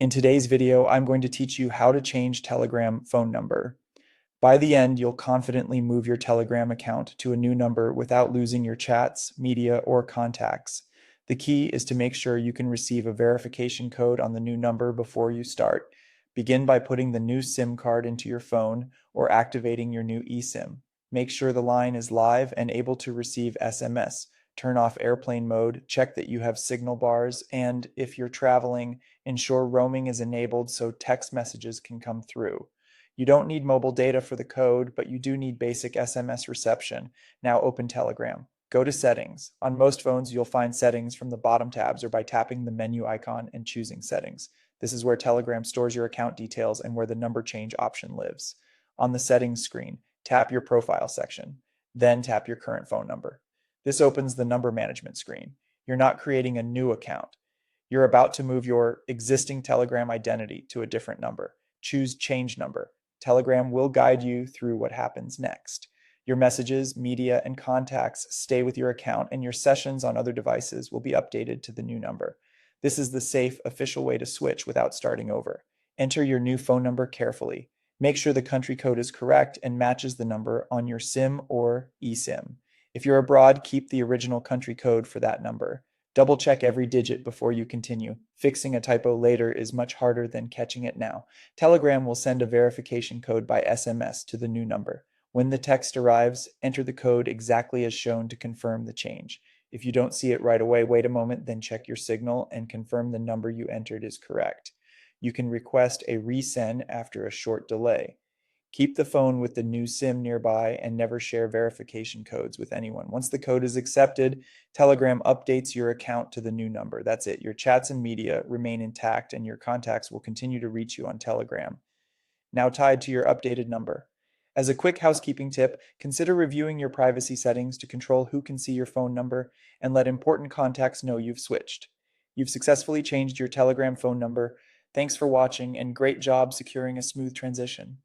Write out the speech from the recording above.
In today's video, I'm going to teach you how to change Telegram phone number. By the end, you'll confidently move your Telegram account to a new number without losing your chats, media, or contacts. The key is to make sure you can receive a verification code on the new number before you start. Begin by putting the new SIM card into your phone or activating your new eSIM. Make sure the line is live and able to receive SMS. Turn off airplane mode, check that you have signal bars, and if you're traveling, ensure roaming is enabled so text messages can come through. You don't need mobile data for the code, but you do need basic SMS reception. Now open Telegram. Go to Settings. On most phones, you'll find Settings from the bottom tabs or by tapping the menu icon and choosing Settings. This is where Telegram stores your account details and where the number change option lives. On the Settings screen, tap your Profile section. Then tap your current phone number. This opens the number management screen. You're not creating a new account. You're about to move your existing Telegram identity to a different number. Choose Change Number. Telegram will guide you through what happens next. Your messages, media, and contacts stay with your account, and your sessions on other devices will be updated to the new number. This is the safe, official way to switch without starting over. Enter your new phone number carefully. Make sure the country code is correct and matches the number on your SIM or eSIM. If you're abroad, keep the original country code for that number. Double check every digit before you continue. Fixing a typo later is much harder than catching it now. Telegram will send a verification code by SMS to the new number. When the text arrives, enter the code exactly as shown to confirm the change. If you don't see it right away, wait a moment, then check your signal and confirm the number you entered is correct. You can request a resend after a short delay. Keep the phone with the new SIM nearby and never share verification codes with anyone. Once the code is accepted, Telegram updates your account to the new number. That's it. Your chats and media remain intact and your contacts will continue to reach you on Telegram, now tied to your updated number. As a quick housekeeping tip, consider reviewing your privacy settings to control who can see your phone number and let important contacts know you've switched. You've successfully changed your Telegram phone number. Thanks for watching and great job securing a smooth transition.